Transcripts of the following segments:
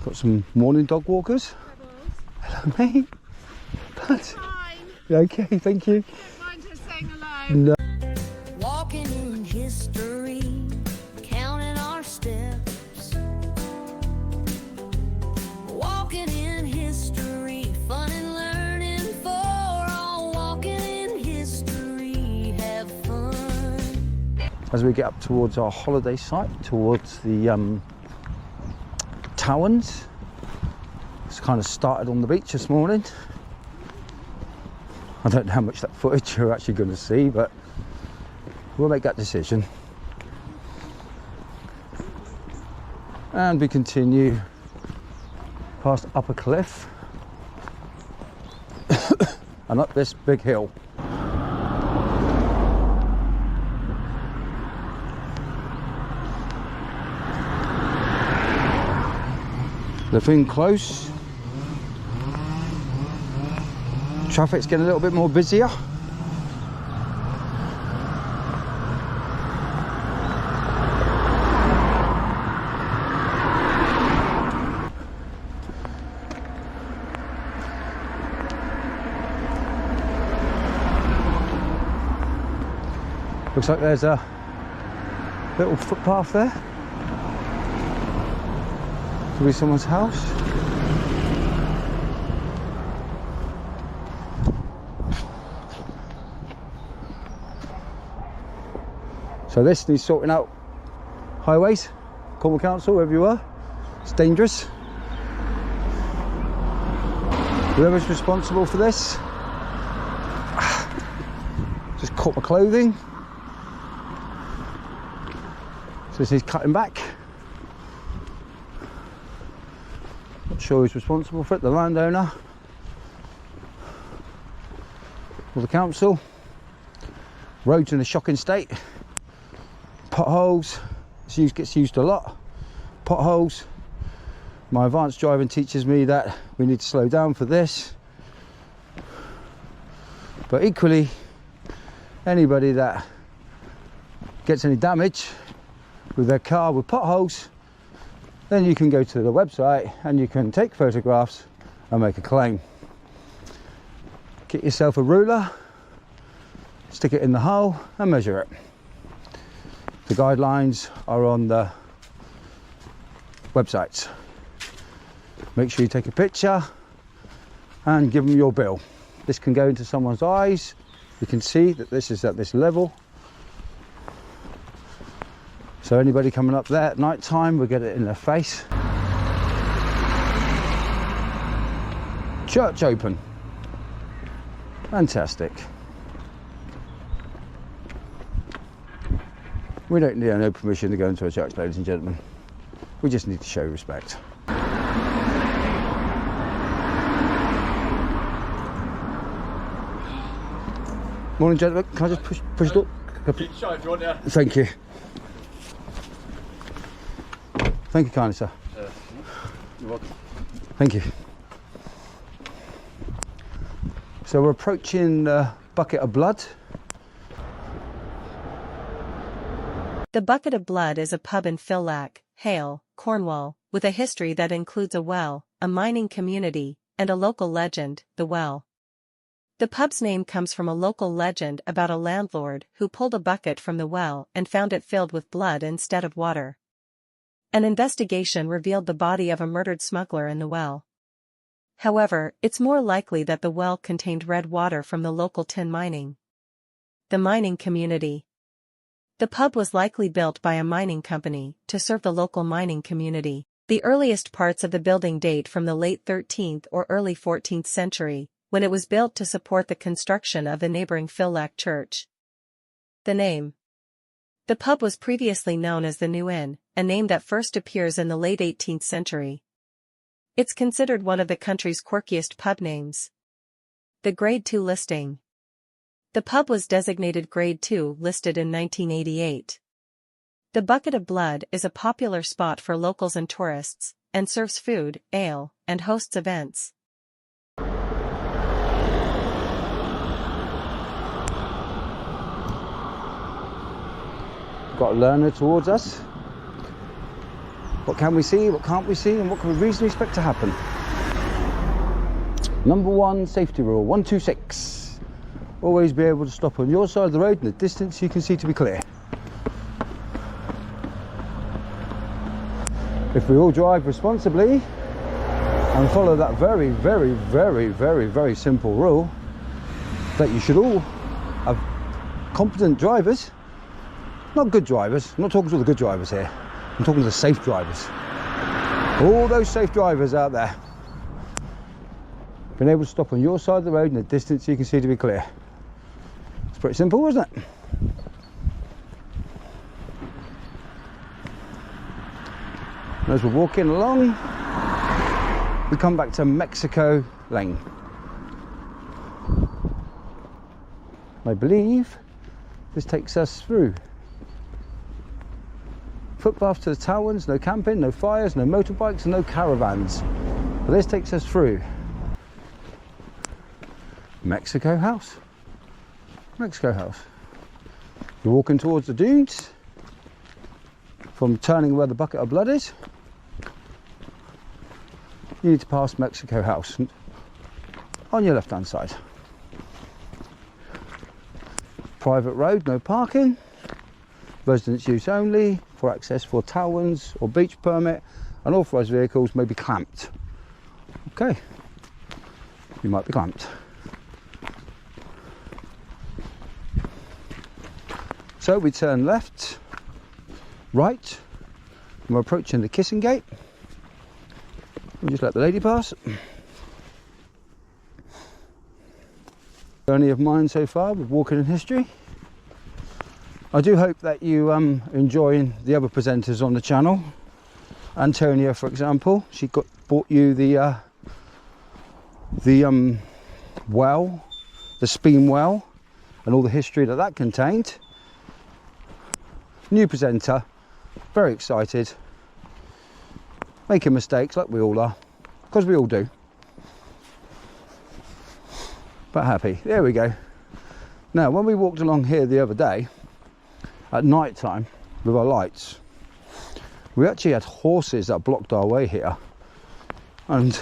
Got some morning dog walkers. Hello, mate. Fine. Okay, thank you. Don't mind her saying hello. No. Walking in history, counting our steps. Walking in history, fun and learning for all. Walking in history, have fun. As we get up towards our holiday site, towards the Towans, it's kind of started on the beach this morning. I don't know how much that footage you're actually going to see, but we'll make that decision. And we continue past up a cliff and up this big hill. Living close. Traffic's getting a little bit more busier. Looks like there's a little footpath there. Could be someone's house. So this needs sorting out. Highways, Cornwall Council, wherever you are. It's dangerous. Whoever's responsible for this, just caught my clothing. So this needs cutting back. Not sure who's responsible for it, the landowner or the council. Roads in a shocking state. Potholes, gets used a lot. Potholes. My advanced driving teaches me that we need to slow down for this. But equally, anybody that gets any damage with their car with potholes, then you can go to the website and you can take photographs and make a claim. Get yourself a ruler, stick it in the hole and measure it. The guidelines are on the websites. Make sure you take a picture and give them your bill. This can go into someone's eyes. You can see that this is at this level. So anybody coming up there at night time will get it in their face. Church open. Fantastic. We don't need no permission to go into a church, ladies and gentlemen. We just need to show respect. Morning, gentlemen. Can I just push the door? Show if you want, yeah. Thank you. Thank you kindly, sir. You're welcome. Thank you. So we're approaching the Bucket of Blood. The Bucket of Blood is a pub in Phillack, Hayle, Cornwall, with a history that includes a well, a mining community, and a local legend, the well. The pub's name comes from a local legend about a landlord who pulled a bucket from the well and found it filled with blood instead of water. An investigation revealed the body of a murdered smuggler in the well. However, it's more likely that the well contained red water from the local tin mining. The mining community. The pub was likely built by a mining company to serve the local mining community. The earliest parts of the building date from the late 13th or early 14th century, when it was built to support the construction of the neighboring Phillack church. The name. The pub was previously known as the New Inn, a name that first appears in the late 18th century. It's considered one of the country's quirkiest pub names. The Grade 2 listing. The pub was designated Grade 2 listed in 1988. The Bucket of Blood is a popular spot for locals and tourists, and serves food, ale, and hosts events. Got a learner towards us. What can we see, what can't we see, and what can we reasonably expect to happen? Number 1 safety rule, 126. Always be able to stop on your side of the road in the distance you can see to be clear. If we all drive responsibly and follow that very, very, very, very, very simple rule, that you should all have competent drivers, not good drivers, I'm not talking to all the good drivers here, I'm talking to the safe drivers. All those safe drivers out there, being able to stop on your side of the road in the distance you can see to be clear. It's pretty simple, isn't it? And as we're walking along, we come back to Mexico Lane. I believe this takes us through. Footpath to the Towans, no camping, no fires, no motorbikes, and no caravans. But this takes us through Mexico House. Mexico House. You're walking towards the dunes from turning where the bucket of blood is. You need to pass Mexico House on your left hand side. Private road, no parking. Residents use only. For access for Towans or beach permit, and authorised vehicles may be clamped. Okay, you might be clamped. So we turn left, right, and we're approaching the kissing gate. We'll just let the lady pass. Journey of mine so far with Walking in History. I do hope that you enjoying the other presenters on the channel. Antonia, for example, she brought you the well, the Speen well, and all the history that that contained. New presenter, very excited, making mistakes like we all are, because we all do, but happy. There we go. Now, when we walked along here the other day at night time with our lights, we actually had horses that blocked our way here, and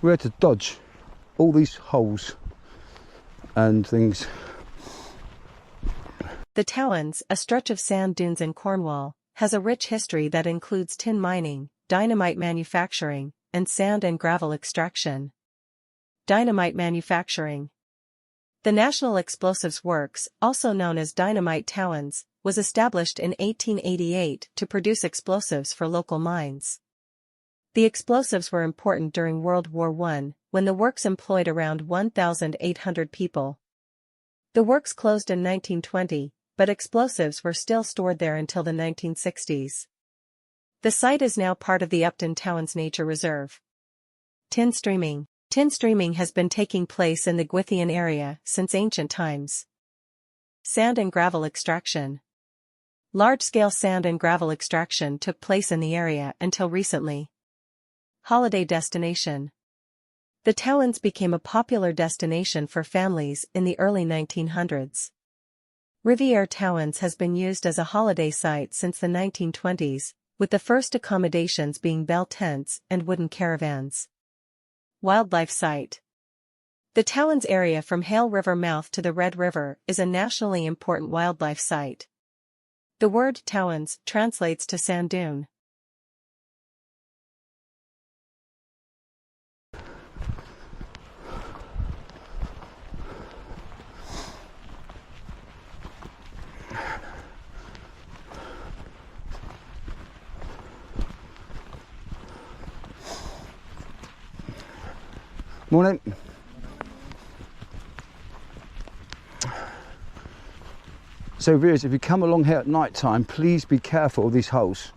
we had to dodge all these holes and things. The Towans, a stretch of sand dunes in Cornwall, has a rich history that includes tin mining, dynamite manufacturing, and sand and gravel extraction. Dynamite manufacturing. The National Explosives Works, also known as Dynamite Towans, was established in 1888 to produce explosives for local mines. The explosives were important during World War I, when the works employed around 1,800 people. The works closed in 1920, but explosives were still stored there until the 1960s. The site is now part of the Upton Towans Nature Reserve. Tin streaming. Tin streaming has been taking place in the Gwithian area since ancient times. Sand and gravel extraction. Large-scale sand and gravel extraction took place in the area until recently. Holiday destination. The Towans became a popular destination for families in the early 1900s. Riviere Towans has been used as a holiday site since the 1920s, with the first accommodations being bell tents and wooden caravans. Wildlife site. The Towans area from Hayle River mouth to the Red River is a nationally important wildlife site. The word Towans translates to sand dune. Morning. So viewers, if you come along here at night time, please be careful of these holes.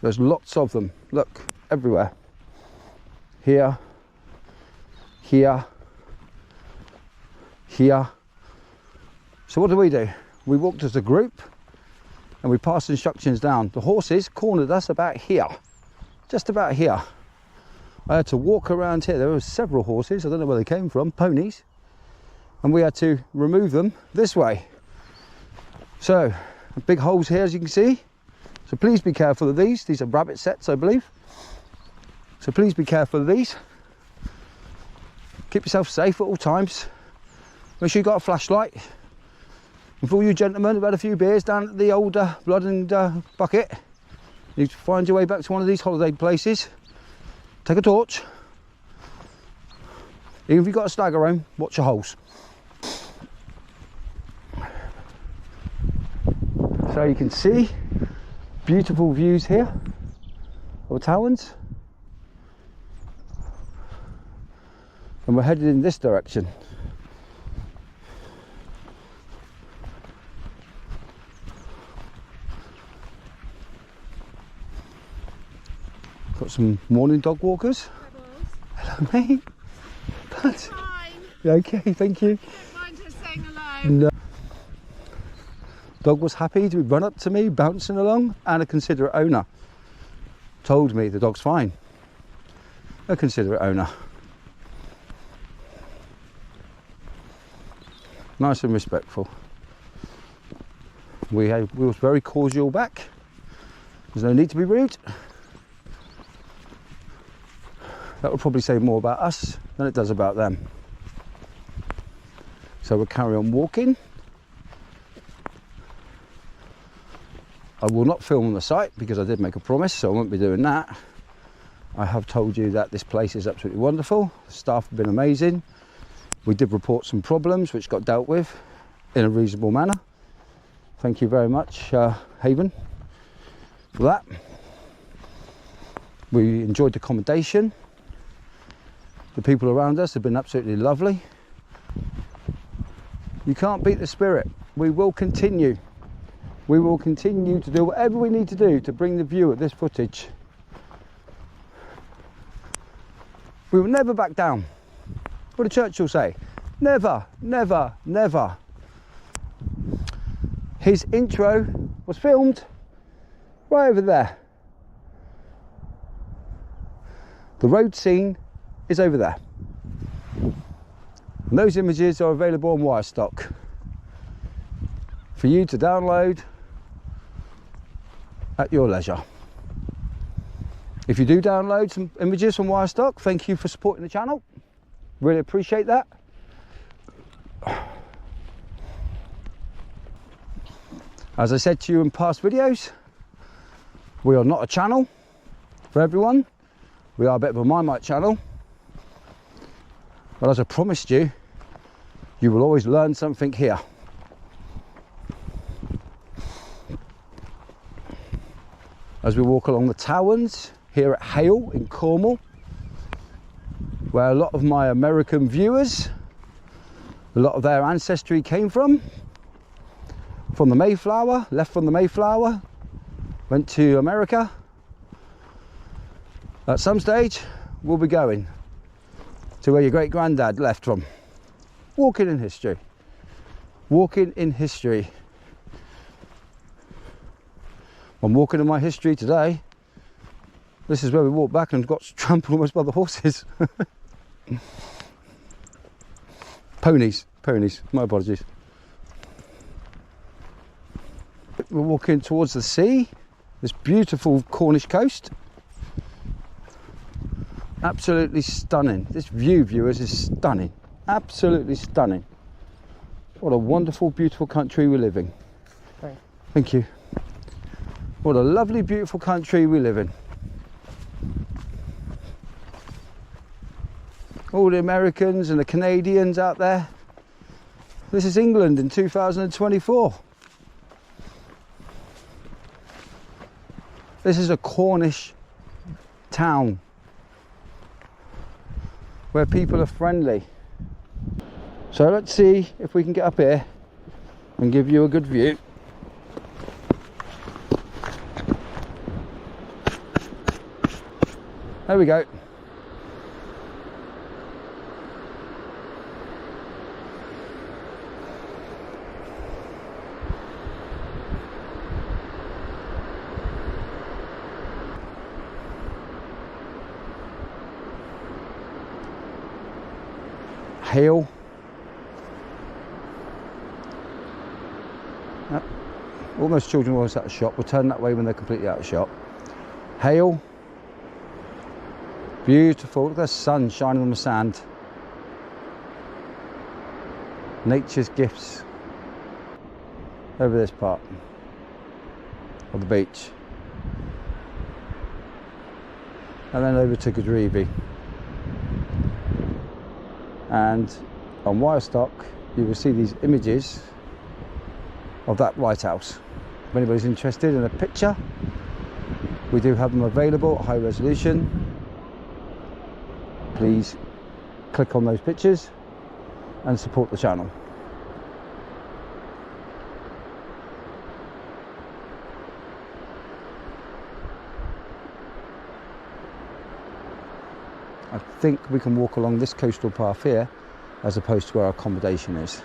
There's lots of them. Look, everywhere. Here, here, here. So what do? We walked as a group and we passed instructions down. The horses cornered us about here, just about here. I had to walk around here. There were several horses, I don't know where they came from, ponies, and we had to remove them this way. So big holes here, as you can see. So please be careful of these. These are rabbit setts, I believe. So please be careful of these. Keep yourself safe at all times. Make sure you've got a flashlight. And for all you gentlemen who've had a few beers down at the old Blood and Bucket, you find your way back to one of these holiday places, take a torch. Even if you've got a stagger home, watch your holes. So you can see beautiful views here of Towans. And we're headed in this direction. Got some morning dog walkers. Hello, mate. Fine. Okay, thank you. Don't mind her saying hello. No. Dog was happy to run up to me, bouncing along, and a considerate owner told me the dog's fine. A considerate owner. Nice and respectful. We was very cordial back. There's no need to be rude. That would probably say more about us than it does about them. So we'll carry on walking. I will not film on the site because I did make a promise, so I won't be doing that. I have told you that this place is absolutely wonderful. The staff have been amazing. We did report some problems which got dealt with in a reasonable manner. Thank you very much, Haven, for that. We enjoyed the accommodation. The people around us have been absolutely lovely. You can't beat the spirit. We will continue. We will continue to do whatever we need to do to bring the view of this footage. We will never back down. What did Churchill say? Never, never, never. His intro was filmed right over there. The road scene is over there. And those images are available on Wirestock for you to download at your leisure. If you do download some images from Wirestock, thank you for supporting the channel. Really appreciate that. As I said to you in past videos, we are not a channel for everyone. We are a bit of a Marmite channel. But as I promised you, you will always learn something here. As we walk along the Towans here at Hayle in Cornwall, where a lot of my American viewers, a lot of their ancestry came from the Mayflower, left from the Mayflower, went to America. At some stage, we'll be going to where your great granddad left from. Walking in history. Walking in history. I'm walking in my history today. This is where we walked back and got trampled almost by the horses. Ponies, my apologies. We're walking towards the sea, this beautiful Cornish coast. Absolutely stunning. This view, viewers, is stunning. Absolutely stunning. What a wonderful, beautiful country we live in. Thank you. What a lovely, beautiful country we live in. All the Americans and the Canadians out there. This is England in 2024. This is a Cornish town where people are friendly. So let's see if we can get up here and give you a good view. There we go. Hayle. Almost children always at the shop. We'll turn that way when they're completely out of shop. Hayle. Beautiful. Look at the sun shining on the sand. Nature's gifts. Over this part of the beach. And then over to Godrevy. And on Wirestock, you will see these images of that lighthouse. If anybody's interested in a picture, we do have them available at high resolution. Please click on those pictures and support the channel. I think we can walk along this coastal path here as opposed to where our accommodation is.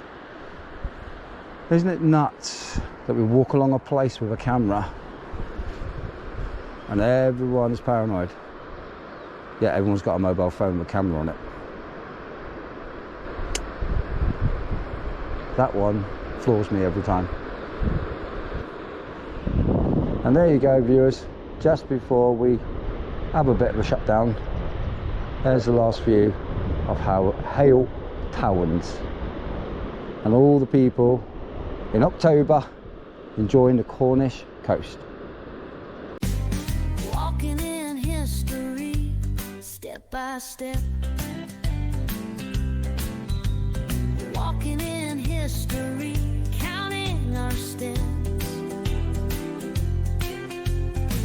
Isn't it nuts that we walk along a place with a camera and everyone is paranoid? Yeah, everyone's got a mobile phone with a camera on it. That one floors me every time. And there you go, viewers, just before we have a bit of a shutdown, there's the last view of Hayle Towans and all the people in October enjoying the Cornish coast. Walking in history, step by step. Walking in history, counting our steps.